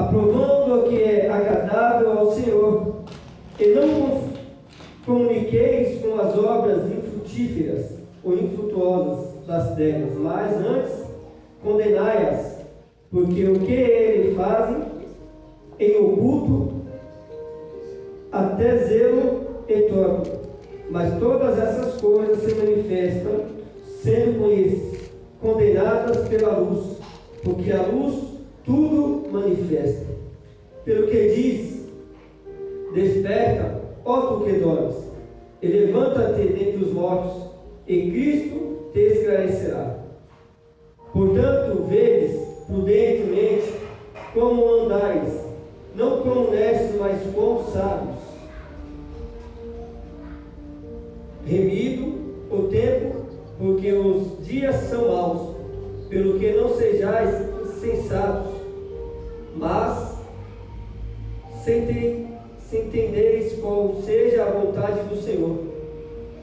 aprovando o que é agradável ao Senhor, e não comuniqueis com as obras infrutíferas ou infrutuosas das trevas, mas antes condenai-as, porque o que eles fazem em oculto até zelo e torto, mas todas essas coisas se manifestam, sendo condenadas pela luz, porque a luz tudo manifesta. Pelo que diz: desperta, ó tu que dormes, e levanta-te dentre os mortos, e Cristo te esclarecerá. Portanto, vedes prudentemente como andais, não como necios, mas como sábios, remido o tempo, porque os dias são maus, pelo que não sejais insensatos, mas se entendeis qual seja a vontade do Senhor.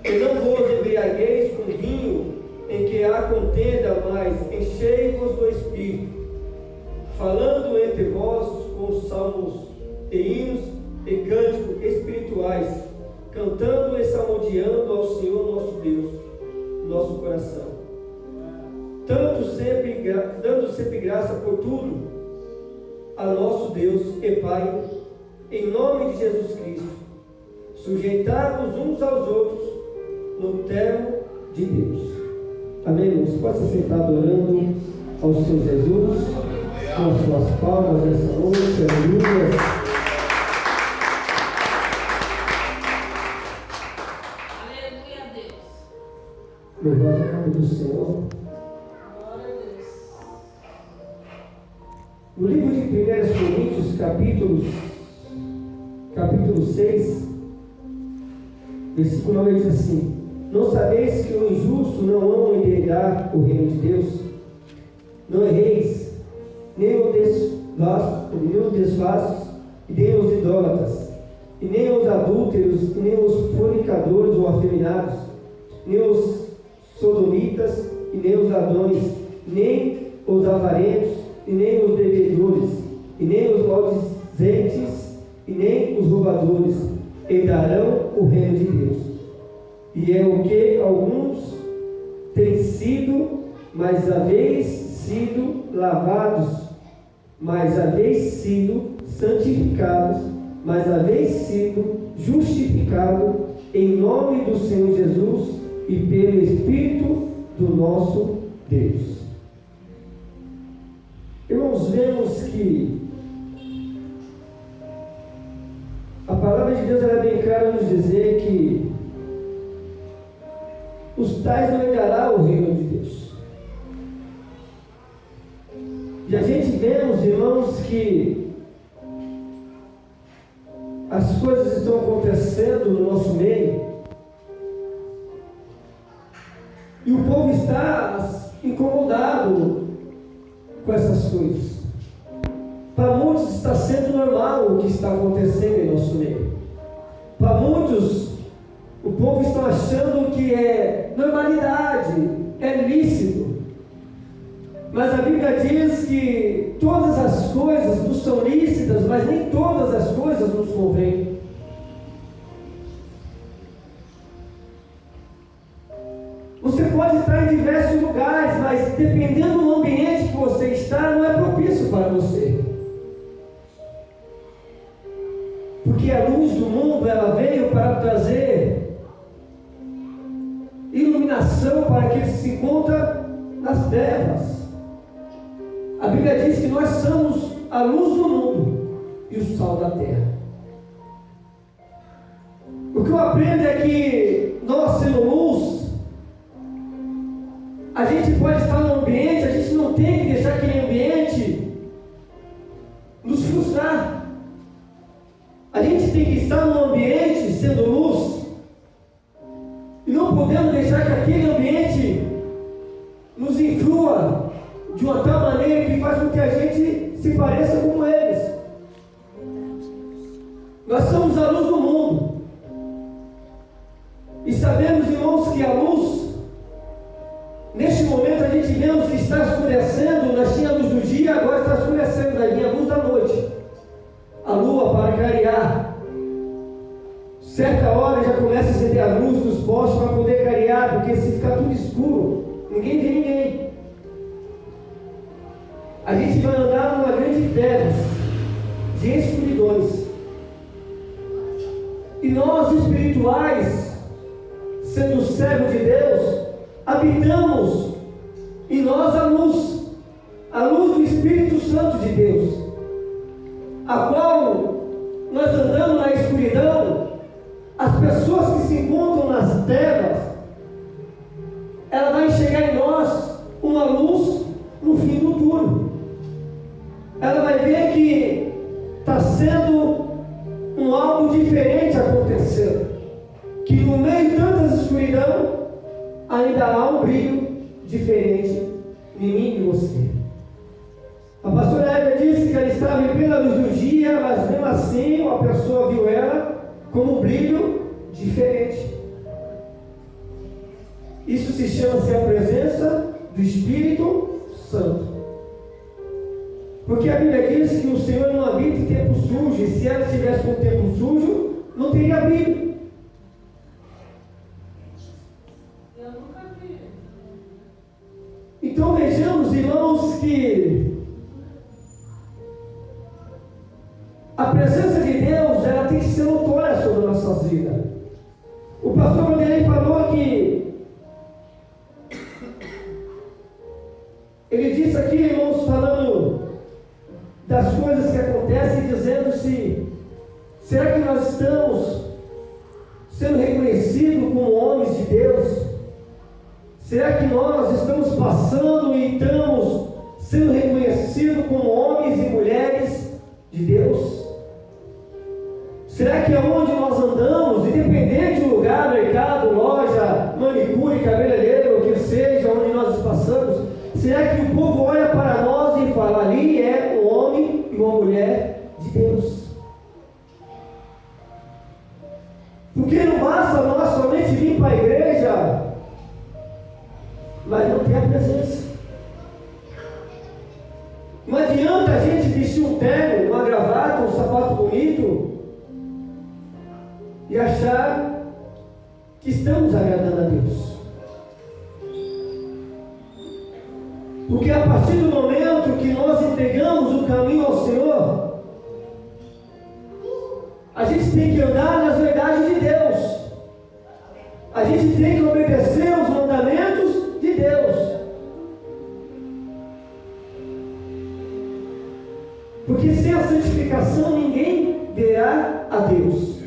E não vos embriagueis com vinho em que há contenda, mas enchei-vos do Espírito, falando entre vós com salmos e hinos e cânticos espirituais, cantando e salmodiando ao Senhor nosso Deus, nosso coração, dando sempre graça por tudo a nosso Deus e Pai, em nome de Jesus Cristo, sujeitai-vos uns aos outros no termo de Deus. Amém, irmãos? Pode se sentar adorando ao Senhor Jesus, com as suas palmas nessa noite, aleluia. Aleluia a Deus. Louvado o nome do Senhor. Glória a Deus. No livro de 1 Coríntios, capítulo 6, versículo 9 diz assim: não sabeis que o injusto não ama herdar o reino de Deus? Não erreis, nem os desfassos, e nem os idólatras, e nem os adúlteros, e nem os fornicadores ou afeminados, nem os sodomitas, e nem os ladrões, nem os avarentos, e nem os bebedores, e nem os maldizentes, e nem os roubadores herdarão o reino de Deus. E é o que alguns têm sido, mas haveis sido lavados, mas haveis sido santificados, mas haveis sido justificados em nome do Senhor Jesus e pelo Espírito do nosso Deus. Irmãos, vemos que a palavra de Deus é bem clara nos dizer que os tais não herdarão o reino de Deus. E a gente vemos, irmãos, que as coisas estão acontecendo no nosso meio e o povo está incomodado com essas coisas. Para muitos está sendo normal o que está acontecendo em nosso meio. Para muitos, o povo está achando que é normalidade, é lícito. Mas a Bíblia diz que todas as coisas nos são lícitas, mas nem todas as coisas nos convêm. Você pode estar em diversos lugares, mas dependendo do ambiente que você está, não é propício para você. Porque a luz do mundo, ela veio para trazer iluminação para aqueles que se encontram nas trevas. A Bíblia diz que nós somos a luz do mundo e o sal da terra. O que eu aprendo é que nós, sendo luz, a gente pode estar no ambiente, a gente não tem que deixar aquele ambiente nos frustrar. A gente tem que estar no ambiente sendo luz e não podemos deixar que aquele ambiente nos influa de uma tal maneira que faz com que a gente se pareça como eles. Nós somos a luz do mundo e sabemos, irmãos, que a luz, neste momento a gente vemos que está escurecendo. Nós tínhamos a luz do dia, agora está escurecendo, vai vir a luz da noite. luz dos postes para poder clarear, porque se ficar tudo escuro, ninguém vê ninguém. A gente vai andar numa grande trevas de escuridões. E nós espirituais, sendo servos de Deus, habitamos em nós a luz do Espírito Santo de Deus, a qual nós andamos na escuridão. As pessoas que se encontram nas trevas, ela vai enxergar em nós uma luz no fim do túnel. Ela vai ver que está sendo algo diferente acontecendo, que no meio de tanta escuridão ainda há um brilho diferente em mim e você. A pastora Eva disse que ela estava em plena luz do dia, mas mesmo assim a pessoa viu ela como um brilho diferente. Isso se chama-se a presença do Espírito Santo. Porque a Bíblia diz que o Senhor não habita em tempo sujo, e se ela estivesse com o tempo sujo, não teria brilho. Eu nunca vi. Então vejamos, irmãos, que a presença de Deus, ela tem que ser notória sobre as nossas vidas. O pastor Vanderlei falou que ele disse aqui, irmãos, falando das coisas que acontecem, dizendo-se: será que nós estamos sendo reconhecidos como homens de Deus? Será que nós estamos passando e estamos sendo reconhecidos como homens e mulheres de Deus? Será que aonde nós andamos, independente do lugar, mercado, loja, manicure, cabeleireiro, o que seja, onde nós passamos, será que o povo olha para nós e fala: ali é um homem e uma mulher de Deus? Porque não basta nós somente vir para a igreja, mas não ter a presença. Não adianta a gente vestir um terno, uma gravata, um sapato bonito e achar que estamos agradando a Deus. Porque a partir do momento que nós entregamos o caminho ao Senhor, a gente tem que andar nas verdades de Deus. A gente tem que obedecer os mandamentos de Deus. Porque sem a santificação ninguém verá a Deus.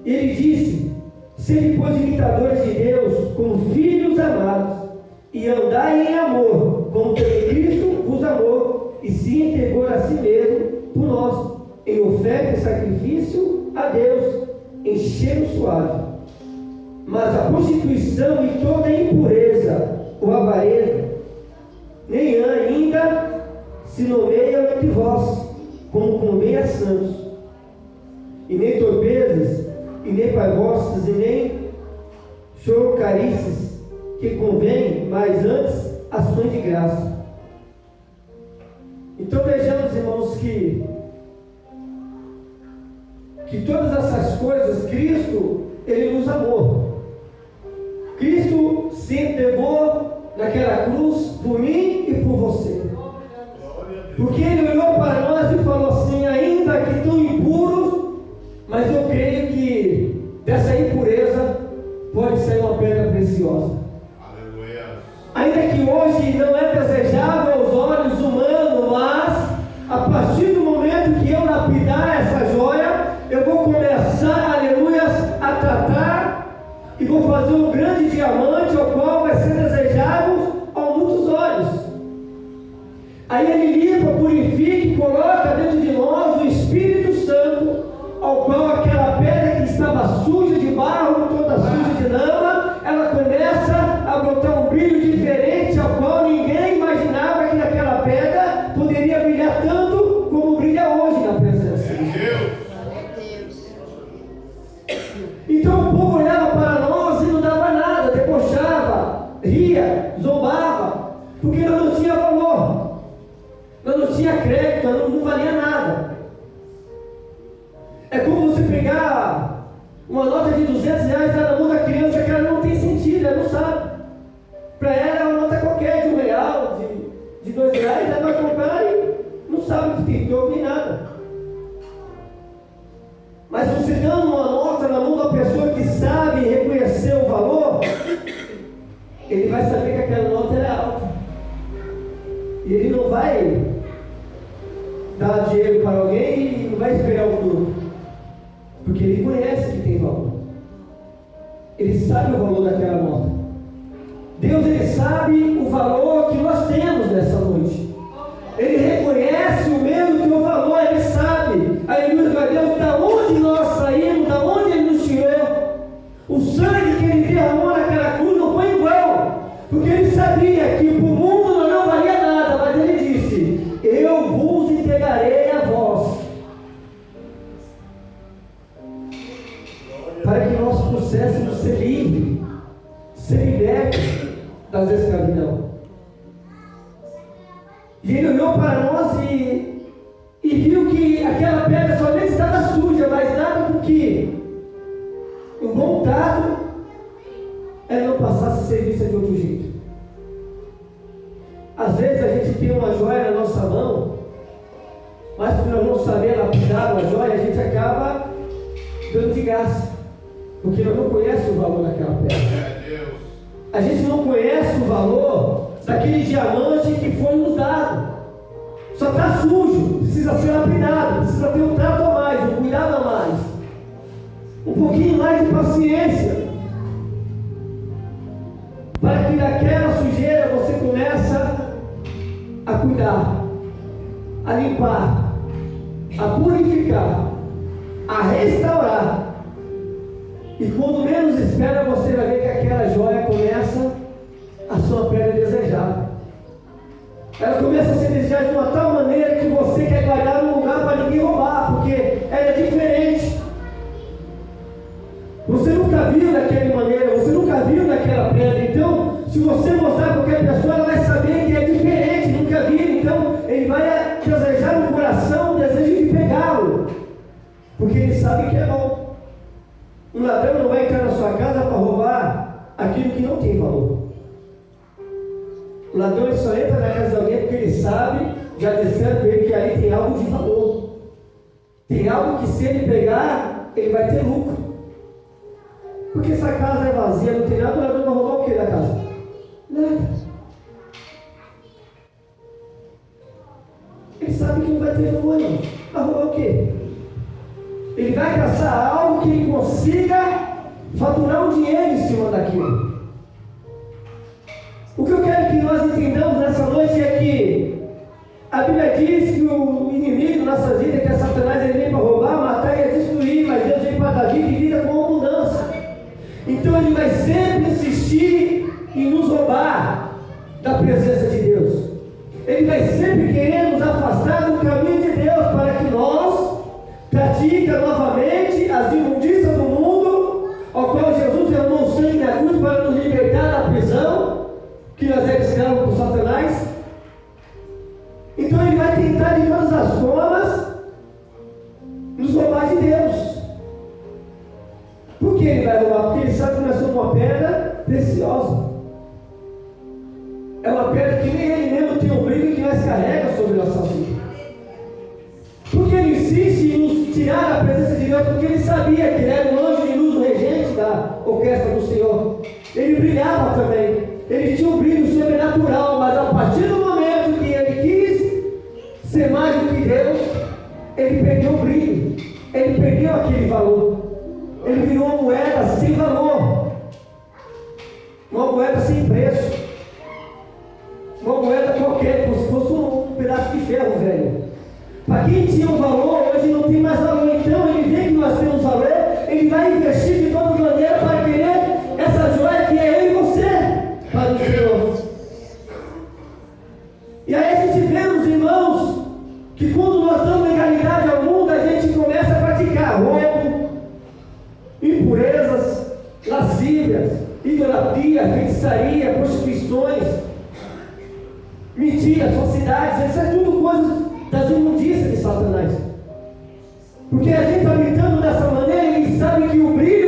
Ele disse: sede, pois, imitadores de Deus, como filhos amados, e andai em amor, como também Cristo vos amou, e se entregou a si mesmo por nós, em oferta e sacrifício a Deus, em cheiro suave. Mas a prostituição e toda a impureza, ou avareza, nem ainda se nomeiam entre vós, como convém a santos, e nem torpezas, e nem paivosas, e nem chorocarices, que convém, mas antes ações de graça. Então vejamos, irmãos, que todas essas coisas, Cristo, Ele nos amou. Cristo se entregou naquela cruz por mim e por você. Porque Ele olhou para nós e falou assim: ainda que tão impuros, mas eu creio que dessa impureza pode sair uma pedra preciosa. Ainda que hoje não é desejável aos olhos humanos, mas a partir do momento que eu lapidar essa joia, eu vou começar, aleluias, a tratar e vou fazer um grande diamante, o qual vai ser desejável a muitos olhos. Aí Ele limpa, purifica e coloca dentro de nós o Espírito Santo, ao qual aquela pedra que estava suja de barro, toda suja de lama, ela começa a botar um brilho diferente, ao qual ninguém imaginava que naquela pedra poderia brilhar tanto como brilha hoje na presença de Deus. Então o povo olhava para nós e não dava nada, debochava, ria, zombava, porque nós não tinha valor, nós não tinha crédito, não valia nada. É como você pegar Uma nota de R$200 está na mão da criança que ela não tem sentido, ela não sabe. Para ela é uma nota qualquer, de R$1, de R$2, ela vai comprar e não sabe o que tem troco nem nada. Mas você dando uma nota na mão da pessoa que sabe reconhecer o valor, ele vai saber que aquela nota é alta. E ele não vai dar dinheiro para alguém e não vai esperar o dobro. Porque ele conhece que tem valor. Ele sabe o valor daquela nota. Deus, ele sabe o valor que nós temos nessa noite. Ele reconhece o meu e o teu valor, ele sabe. Aleluia, meu Deus, da onde nós saímos, da onde ele nos tirou. O sangue que ele derramou naquela cruz não foi em vão. Porque ele sabia que para o mundo não valia nada, mas ele disse: eu vos entregarei a vós. Para que nós pudéssemos ser livres, ser libertos das escravidão. E ele olhou para nós e viu que aquela pedra somente estava suja, mas nada com que um bom tato ela não passasse a ser vista de outro jeito. Às vezes a gente tem uma joia na nossa mão, mas por nós não saber lapidar uma joia, a gente acaba dando de graça, porque nós não conhecemos o valor daquela pedra. A gente não conhece o valor daquele diamante que foi nos dado. Só está sujo, precisa ser lapidado, precisa ter um trato a mais, um cuidado a mais, um pouquinho mais de paciência, para que daquela sujeira você começa a cuidar, a limpar, a purificar, a restaurar. E quando menos espera, você vai ver que aquela joia começa a sua pele desejável. Ela começa a ser desejada de uma tal maneira que você quer guardar num lugar para ninguém roubar, porque ela é diferente. Você nunca viu daquela maneira, você nunca viu daquela pedra. Então, se você mostrar para qualquer pessoa, ela vai saber que é diferente, nunca viu. Então, ele vai desejar no coração o desejo de pegá-lo, porque ele sabe que é bom. Um ladrão não vai entrar na sua casa para roubar aquilo que não tem valor. O ladrão ele só entra na casa de alguém porque ele sabe, já disseram para ele que ali tem algo de valor. Tem algo que se ele pegar, ele vai ter lucro. Porque essa casa é vazia, não tem nada, o ladrão vai roubar o que da casa? Nada. Ele sabe que não vai ter valor, não. Vai roubar o quê? Ele vai caçar algo que ele consiga faturar um dinheiro em cima daquilo. O que eu quero que nós entendamos nessa noite é que a Bíblia diz que o inimigo da nossa vida, que é Satanás, ele vem para roubar, matar e destruir, mas Deus vem para dar vida e vida com abundância. Então ele vai sempre insistir em nos roubar da presença de Deus. Ele vai sempre querer nos afastar do caminho de Deus para que nós pratica novamente as imundícias do mundo, ao qual Jesus derramou o sangue na cruz para nos libertar da prisão, que nós éramos escravos por Satanás. Então ele vai tentar de todas as formas nos roubar de Deus. Por que ele vai roubar? Porque ele sabe que nós somos uma pedra preciosa. É uma pedra que nem ele mesmo tem um brilho que nós carrega sobre nossa vida. Porque ele insiste em nos tirar da presença de Deus, porque ele sabia que ele era um anjo de luz, o regente da orquestra do Senhor. Ele brilhava também, ele tinha um brilho sobrenatural, mas a partir do momento que ele quis ser mais do que Deus, ele perdeu o brilho, ele perdeu aquele valor, ele virou uma moeda sem valor, uma moeda sem preço, uma moeda qualquer, como se fosse um pedaço de ferro, velho. Para quem tinha um valor, hoje não tem mais valor. Então ele vê que nós temos valor, ele vai investir de todas as maneiras para querer essa joia que é eu e você para o Senhor. E aí a gente vê, os irmãos, que quando nós damos legalidade ao mundo, a gente começa a praticar roubo, impurezas, lascívias, idolatria, feitiçaria, prostituições, mentiras, falsidades. Isso é tudo coisas das imundícias de Satanás. Porque a gente habitando dessa maneira, ele sabe que o brilho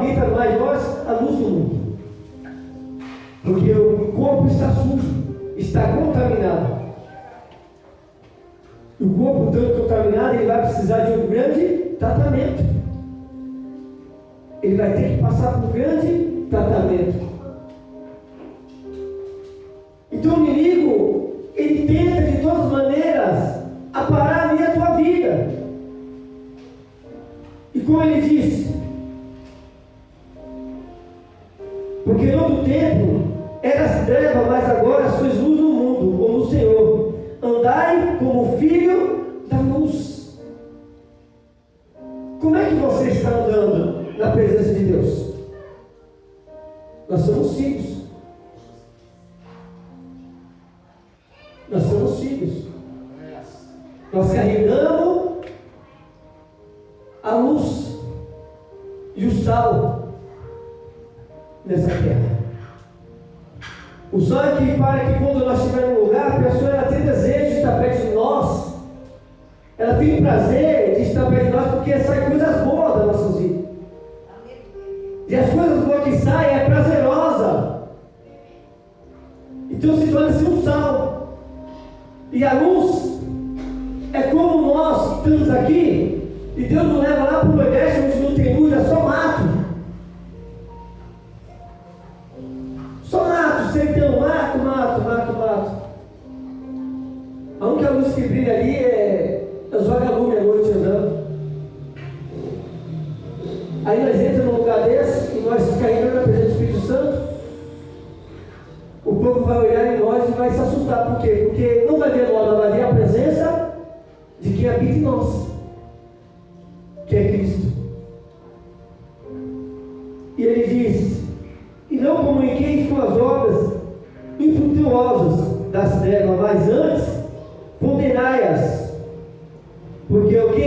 habita mais nós a luz do mundo. Porque o corpo está sujo, está contaminado. O corpo tanto contaminado, ele vai precisar de um grande tratamento. Ele vai ter que passar por um grande tratamento. Então o inimigo, ele tenta de todas as maneiras aparar a minha e a tua vida. E como ele disse, porque no outro tempo eras treva, mas agora sois luz no mundo, como o Senhor. Andai como filho da luz. Como é que você está andando na presença de Deus? Nós somos filhos. Nós somos filhos. Nós carregamos a luz e o sal nessa terra. O sal é que para que quando nós estivermos no lugar, a pessoa ela tem desejo de estar perto de nós. Ela tem prazer de estar perto de nós porque saem coisas boas das nossas vidas. E as coisas boas que saem é prazerosa. Então se torna-se um sal. E a luz é como nós estamos aqui e Deus nos leva lá para o Nordeste onde não tem luz, é só mato. Só mato, sertão, mato. A única luz que brilha ali é os vagalumes à noite andando. Aí nós entramos num lugar desse e nós caímos na presença do Espírito Santo. O povo vai olhar em nós e vai se assustar. Por quê? Porque não vai ver nós, vai ver a presença de quem habita em nós, que é Cristo. E ele diz: e não comuniqueis com as obras infrutuosas das trevas, mas antes condenai-as, porque o que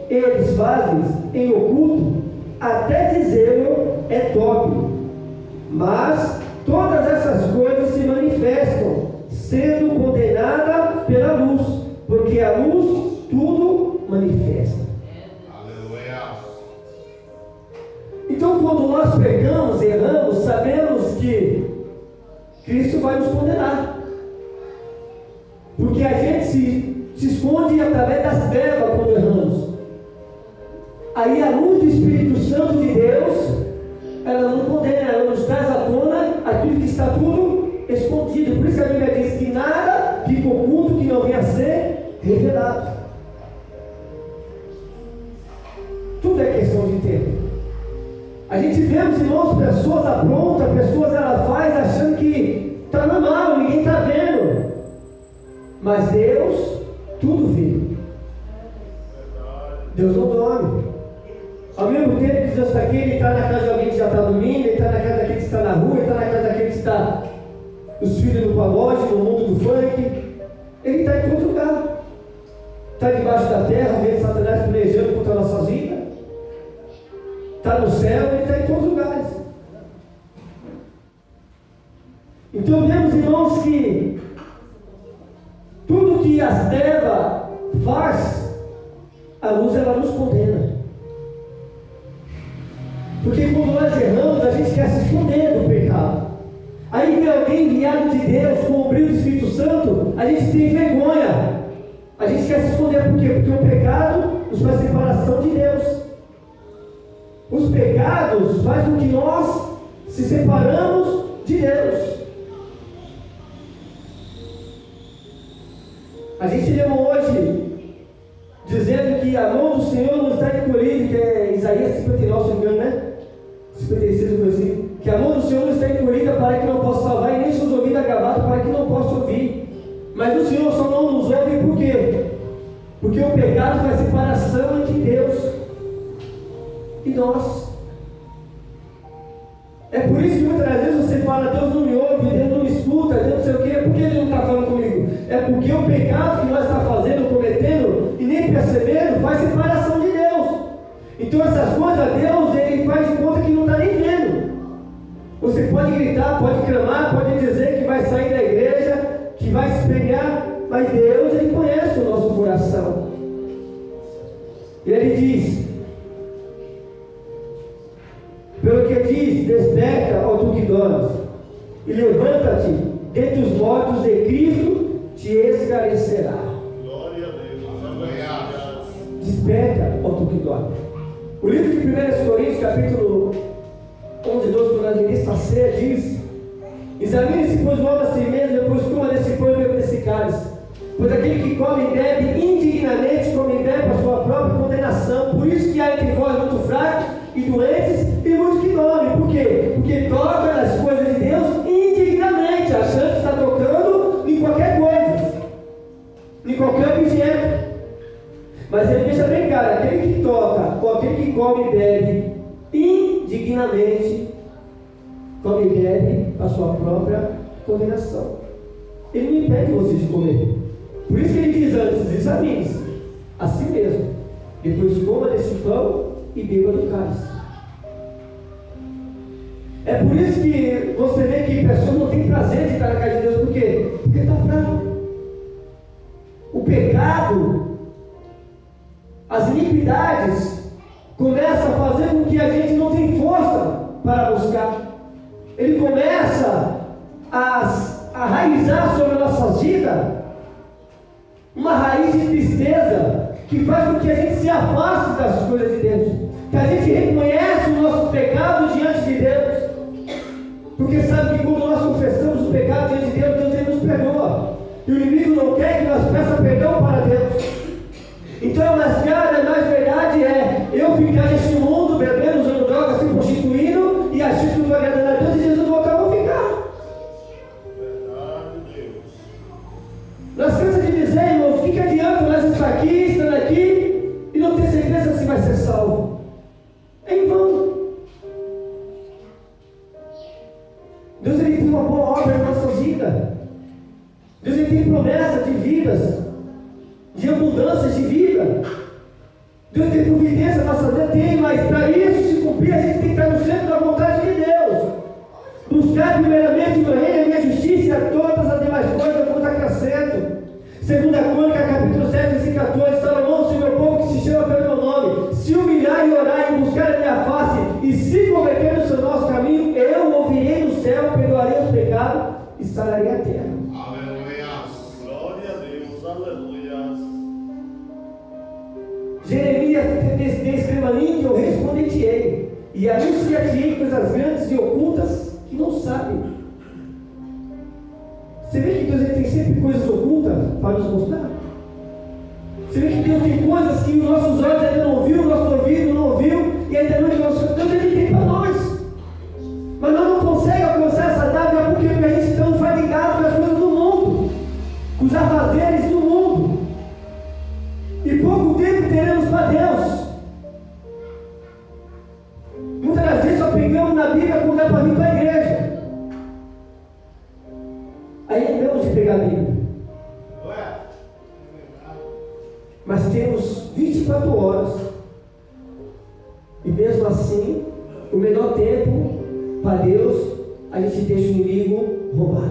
eles fazem em oculto, até dizê-lo é torpe, mas todas essas coisas se manifestam, sendo condenada pela luz, porque a luz tudo manifesta. Então, quando nós pecamos, erramos, sabemos que Cristo vai nos condenar. Porque a gente se esconde através das trevas quando erramos. Aí a luz do Espírito Santo de Deus, ela não condena, ela nos traz à tona aquilo que está tudo escondido. Por isso que a Bíblia diz que nada fica oculto que não venha a ser revelado. Tudo é questão de tempo. A gente vê, irmãos, pessoas aprontam, pessoas ela faz achando que está normal, ninguém está vendo. Mas Deus tudo vê. Deus não dorme. Ao mesmo tempo que Deus está aqui, Ele está na casa de alguém que já está dormindo, Ele está na casa daquele que está na rua, Ele está na casa daquele que está os filhos do pagode, no mundo do funk. Ele está em todo lugar. Está debaixo da terra, vendo Satanás planejando contra nossas vidas. Está no céu, Ele está em todos os lugares. Então vemos, irmãos, que tudo que as trevas faz, a luz ela nos condena. Porque quando nós erramos, a gente quer se esconder do pecado. Aí vem alguém enviado de Deus com o brilho do Espírito Santo, a gente tem vergonha. A gente quer se esconder por quê? Porque o pecado nos faz separação de Deus. Os pecados fazem com que nós se separamos de Deus. A gente leu hoje dizendo que a mão do Senhor não está encolhida, que é Isaías 59, se não me engano, né? 56, assim, que a mão do Senhor não está encolhida para que não possa salvar, e nem seus ouvidos agravados para que não possa ouvir. Mas o Senhor só não nos ouve por quê? Porque o pecado faz separação entre Deus e nós. É por isso que muitas vezes você fala: Deus não me ouve, Deus não me escuta, Deus não sei o quê. Por que Ele não está falando comigo? É porque o pecado que nós estamos fazendo, cometendo e nem percebendo, faz separação de Deus. Então essas coisas, Deus, Ele faz de conta que não está nem vendo. Você pode gritar, pode clamar, pode dizer que vai sair da igreja, que vai se pegar, mas Deus, Ele conhece o nosso coração. E Ele diz: Pelo que diz: desperta, ó tu que dormes, e levanta-te dentre os mortos, e Cristo te esclarecerá. Glória a Deus. Aleluia. Desperta, ó tu que dormes. O livro de 1 Coríntios, capítulo 11, 12, quando a revista C diz: examine-se, pois, logo a si mesmo, depois coma desse pão e beba desse cálice. Pois aquele que come e bebe indignamente, come e bebe para a sua própria condenação. Por isso que há entre vós muito fracos e doentes, e muitos que dormem. Por quê? Porque toca nas coisas de Deus indignamente, achando que está tocando em qualquer coisa, em qualquer objeto. Mas ele deixa bem claro: aquele que toca, ou aquele que come e bebe indignamente, come e bebe a sua própria condenação. Ele não impede vocês de comer. Por isso que ele diz antes: examine-se a si mesmo, depois coma desse pão e beba do cálice. É por isso que você vê que pessoas não têm prazer de estar na casa de Deus. Por quê? Porque está fraco. O pecado, as iniquidades, começam a fazer com que a gente não tenha força para buscar. Ele começa a raizar sobre a nossa vida uma raiz de tristeza que faz com que a gente se afaste das coisas de Deus, que a gente reconhece o nosso pecado diante de Deus, porque sabe que quando nós confessamos o pecado diante de Deus, Deus ele nos perdoa, e o inimigo não quer que nós peçamos perdão para Deus. Então, mais cara, mais verdade é eu ficar neste mundo bebendo, usando drogas, se prostituindo e achando que não vai agradar a Deus, e Jesus voltar, eu vou ficar. Nós cansamos de dizer, irmãos, o que adianta nós estar aqui e não ter certeza se vai ser salvo? É em vão. Deus ele tem uma boa obra na nossa vida. Deus ele tem promessa de vidas, de abundâncias de vida. Deus tem providência na nossa vida, tem, mas para isso se cumprir, a gente tem que estar no centro da vontade de Deus. Buscar primeiramente o reino e a minha justiça, e a todas as demais coisas vos acrescento. 2 Crônicas, capítulo 7, versículo 14: Salomão, se o meu povo que se chama pelo meu nome, se humilhar e orar e buscar a minha face, e se converter no seu nosso caminho, eu ouvirei do céu, perdoarei os pecados e sararei a terra. Aleluia. Glória a Deus. Aleluia. Jeremias 33, escreva-lhe que eu responder-te-ei, e anunciar-te-ei coisas grandes e ocultas que não sabem. Você vê que Deus ele tem sempre coisas ocultas para nos mostrar? Você vê que Deus tem coisas que os nossos olhos ainda não viu, o nosso ouvido não ouviu, e ainda não Deus ele tem para nós. Mas nós não conseguimos alcançar essa dádiva porque a gente está fadigado com as coisas do mundo, com os afazeres do mundo. E pouco tempo teremos para Deus. Muitas das vezes só pegamos na Bíblia quando é para vir para a igreja. Aí lembramos de pegar a Bíblia. Mas temos 24 horas. E mesmo assim, o menor tempo para Deus, a gente deixa o inimigo roubar.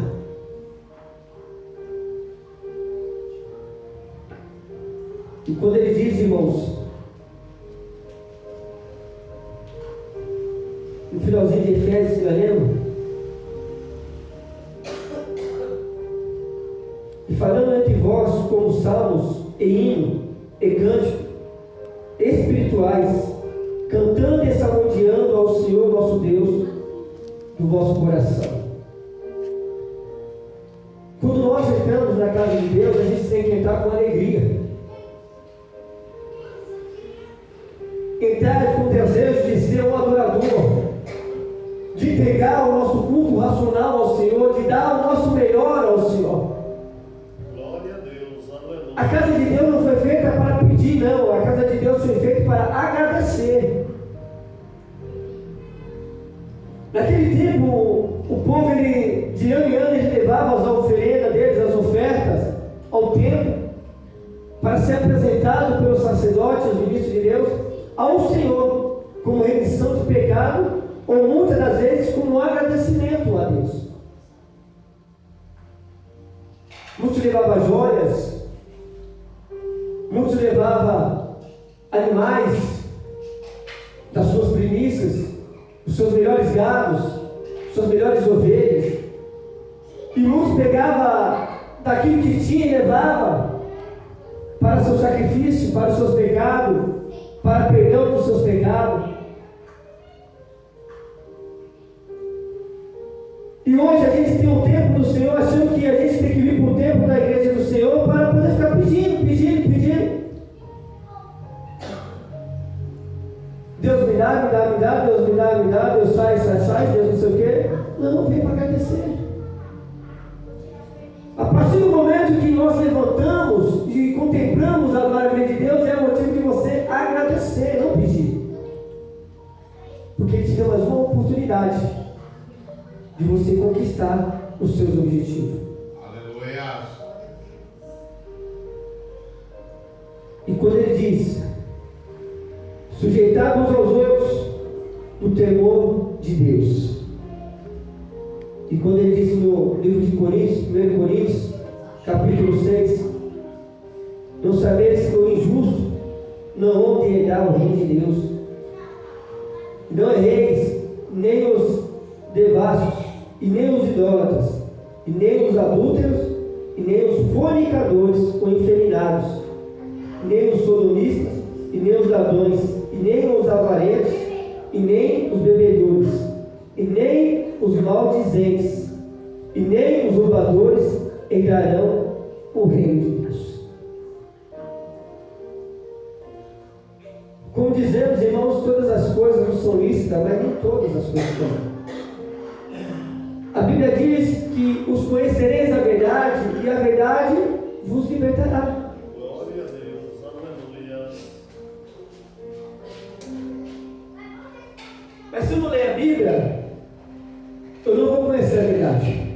E quando ele diz, irmãos, no finalzinho de Efésios, você lembra? E falando entre vós como salmos e hino e cântico espirituais, cantando e salmodiando ao Senhor nosso Deus do vosso coração. Quando nós entramos na casa de Deus, a gente tem que entrar com alegria. Entrar com o desejo de ser um adorador, de entregar o nosso culto racional ao Senhor, de dar o nosso melhor ao Senhor. Glória a Deus. Aleluia. A casa de Deus não foi feita para pedir, não. A casa de Deus foi feita para agradecer. Naquele tempo, o povo, ele, de ano em ano, ele levava as oferendas deles, as ofertas, ao templo, para ser apresentado pelos sacerdotes, os ministros de Deus, ao Senhor, como remissão de pecado, ou muitas das vezes como um agradecimento a Deus. Muitos levavam joias, muitos levavam animais das suas primícias, os seus melhores gados, suas melhores ovelhas. E muitos pegavam daquilo que tinha e levava para seu sacrifício, para os seus pecados, para perdão dos seus pecados. E hoje a gente tem o tempo do Senhor, achando que a gente tem que vir para o tempo da igreja do Senhor para poder ficar pedindo. Deus me dá, Deus me dá, Deus sai, Deus não sei o quê. Não, vem para agradecer. A partir do momento que nós levantamos e contemplamos a maravilha de Deus, é o motivo de você agradecer, não pedir. Porque Ele te deu mais uma oportunidade de você conquistar os seus objetivos. Aleluia. E quando Ele diz: sujeitai-vos aos outros no temor de Deus. E quando Ele diz no livro de Coríntios, 1 Coríntios, capítulo 6, não sabeis que o injusto não hão de herdar o reino de Deus. Não erreis, nem os devassos, e nem os idólatras, e nem os adúlteros, e nem os fornicadores ou efeminados, e nem os sodomistas, e nem os ladrões, e nem os avarentos, e nem os bebedores, e nem os maldizentes, e nem os roubadores herdarão o reino de Deus. Como dizemos, irmãos, todas as coisas não são lícitas, mas nem todas as coisas são. A Bíblia diz que os conhecereis a verdade, e a verdade vos libertará. Glória a Deus, aleluia. Mas se eu não ler a Bíblia, eu não vou conhecer a verdade.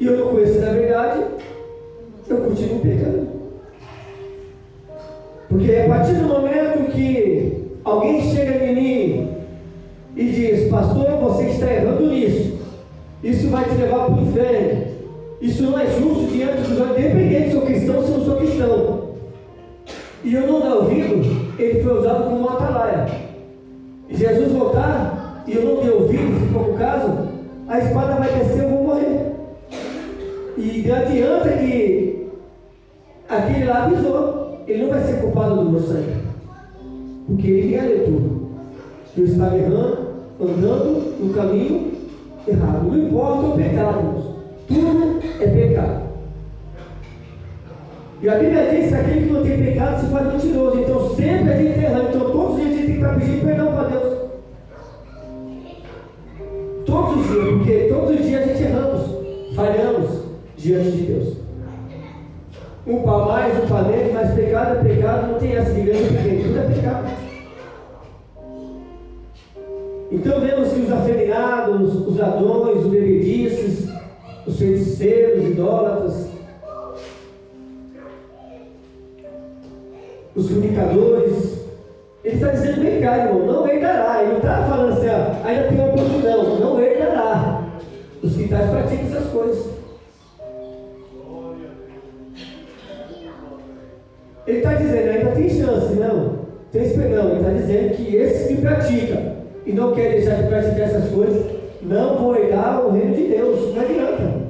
E eu não conhecer a verdade, eu continuo pecando. Porque a partir do momento que alguém chega em mim e diz: pastor, você está errando nisso, isso vai te levar para o inferno, isso não é justo diante dos olhos, independente se sou cristão ou se não sou cristão, e eu não dar ouvido, ele foi usado como uma atalaia. E Jesus voltar e eu não der ouvido, se for o caso, a espada vai descer, eu vou morrer. E não adianta que aquele lá avisou, ele não vai ser culpado do meu sangue, porque ele me alertou que eu estava errando, andando no caminho errado. Não importa o pecado, tudo é pecado. E a Bíblia diz que aquele que não tem pecado se faz mentiroso. Então sempre a gente está errando. Então todos os dias a gente tem que estar pedindo perdão para Deus. Todos os dias, porque todos os dias a gente erramos, falhamos diante de Deus. Um para mais, um para menos, mas pecado é pecado, não tem essa de grande pequeno, tudo é pecado. Então vemos que os afeminados, os ladrões, os bebedices, os feiticeiros, os idólatras, os fornicadores, ele está dizendo: vem cá, irmão, não herdará. Ele não está falando assim: ainda tem uma oportunidade, não herdará. Os que praticam essas coisas. Ele está dizendo: ainda tem chance, não, tem esperança. Ele está dizendo que esses que praticam e não querem deixar de praticar essas coisas não vão herdar o reino de Deus. Não adianta.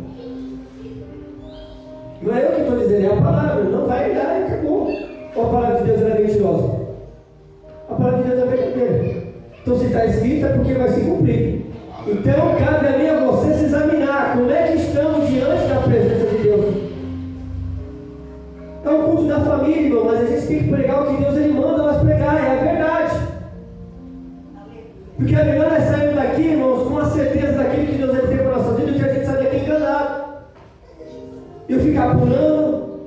Não é eu que estou dizendo, é a palavra. Não vai herdar e acabou. Ou a palavra de Deus é mentirosa? A palavra de Deus é verdadeira. Então se está escrito é porque vai se cumprir. Então cabe a mim e a você se examinar como é que estamos diante da presença de Deus. É o culto da família, irmão, mas a gente tem que pregar o que Deus ele manda nós pregar, é a verdade. Porque é melhor nós sairmos daqui, irmãos, com a certeza daquilo que Deus tem para a nossa vida, do que a gente sair daqui enganado. E eu ficar pulando,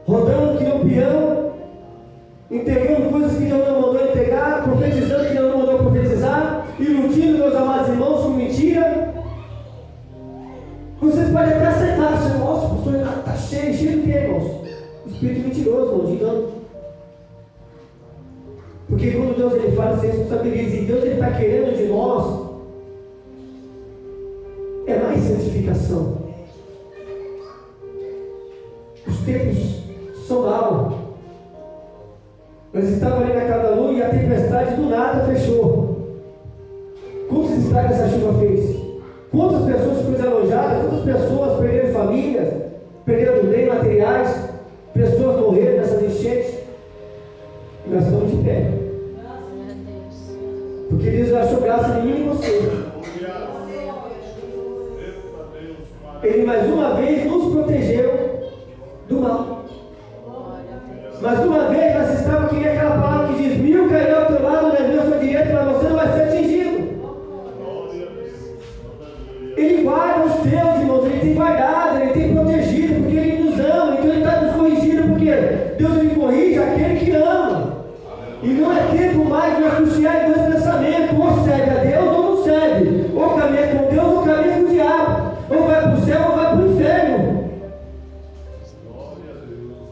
rodando que nem um peão, entregando coisas que Deus não mandou entregar, profetizando que Deus não mandou profetizar, iludindo meus amados irmãos com mentira. Vocês podem até aceitar, seu nosso pastor está cheio de quê, irmãos? Espírito mentiroso, irmão, de engano. Porque quando Deus ele fala, se responsabiliza, e Deus ele está querendo de nós é mais santificação. Os tempos são maus. Nós estávamos ali na casa da lua e a tempestade do nada fechou. estragos essa chuva fez? Quantas pessoas foram desalojadas? Quantas pessoas perderam famílias? Perderam bem materiais? Pessoas morreram nessas enchentes? E nós estamos de pé. Porque Deus achou graça em mim e em você. Ele mais uma vez nos protegeu do mal. Mais uma vez nós estamos aqui naquela palavra que diz: 1000 cairão ao teu lado, 10.000 à sua direita, mas você não vai ser atingido. Ele guarda os teus, irmãos, Ele tem guardado, Ele tem protegido, porque Ele nos ama, então Ele está nos corrigindo, porque Deus Ele corrige aquele que ama. E não é tempo mais de angustiar em dois pensamentos: ou serve a Deus ou não serve, ou caminha com Deus ou caminha com o diabo, ou vai para o céu ou vai para o inferno.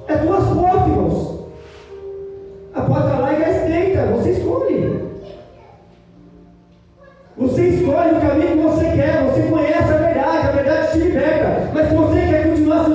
É duas portas, irmãos. A porta lá é estreita, você escolhe. Você escolhe o caminho que você quer, você conhece a verdade te liberta. Mas se você